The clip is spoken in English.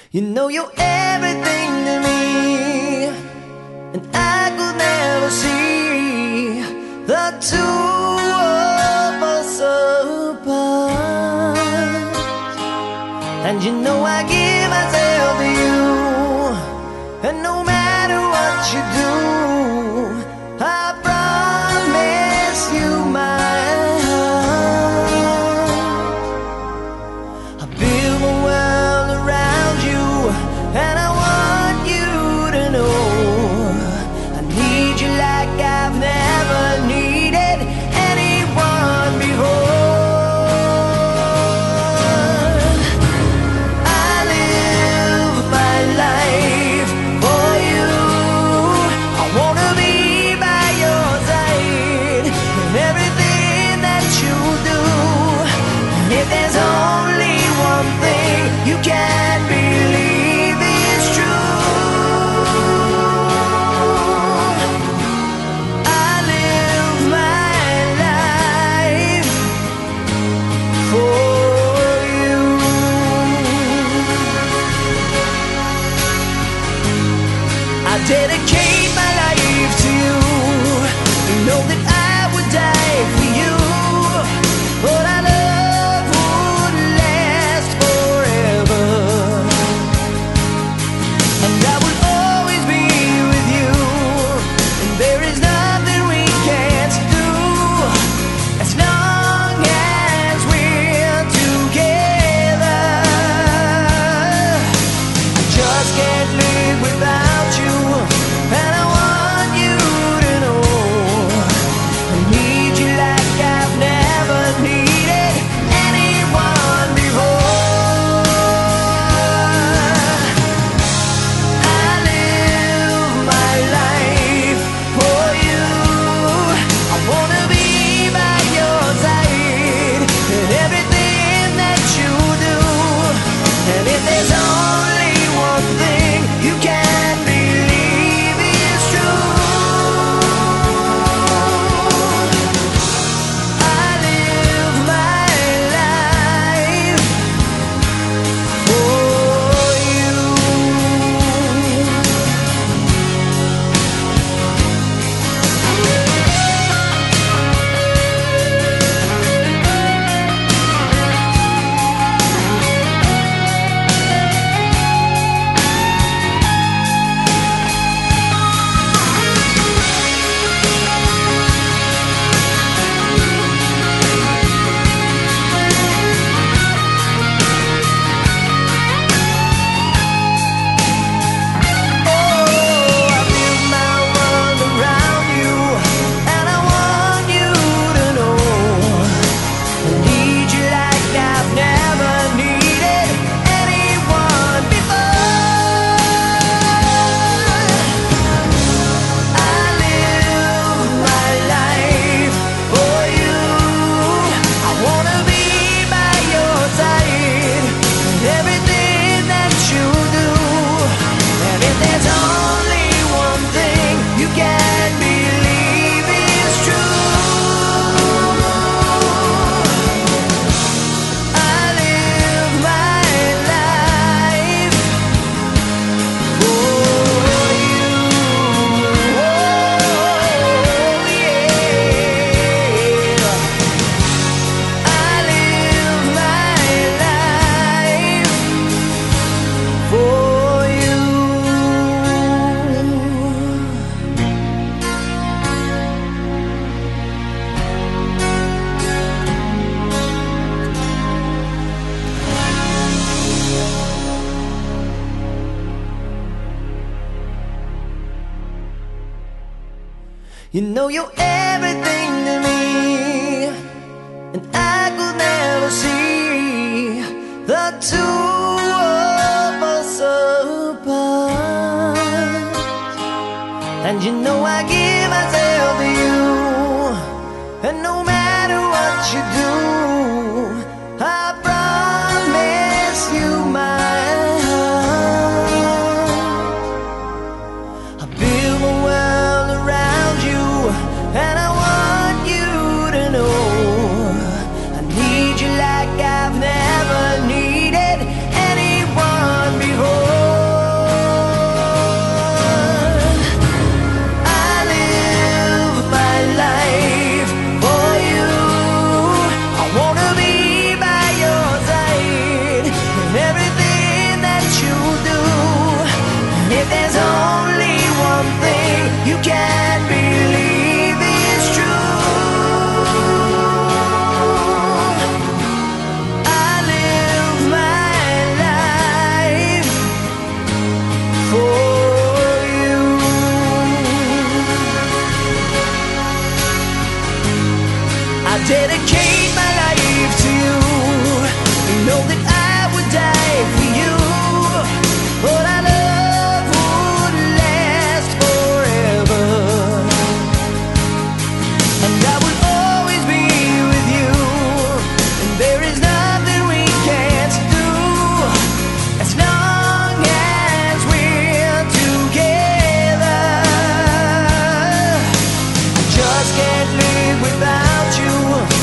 You know you're everything to me, and I could never see the two of us apart. And you know I give myself to you, and no matter what you do, I promise you my heart. I build my world around you, and I want you to know I need you like I've never needed anyone before. I live my life for you. I wanna be by your side in everything that you do. And if there's only one thing you can believe is true, I live my life for you. I dedicate my life to you. You know that I would die for you, but our love would last forever. And I will always be with you, and there is nothing we can't do as long as we're together. I just can't live without you, and I want you to know I need you like I've never needed anyone before. I live my life for you. I wanna be by your side in everything that you do. And if there's only one thing you can believe is true, I live my life for you. I build my world around you, and I want you to know I need you like I've never needed anyone before. I live my life for you. I wanna be by your side in everything that you do. And if there's only one thing you can believe is true, I live my life for you. Oh, yeah. I live my life for you. You know you're everything to me, and I could never see the two of us apart. And you know I give myself to you, and no matter what you do, I promise you my heart. I build my world around you, and I want you to know I need you like I've never needed anyone before. can't live without you.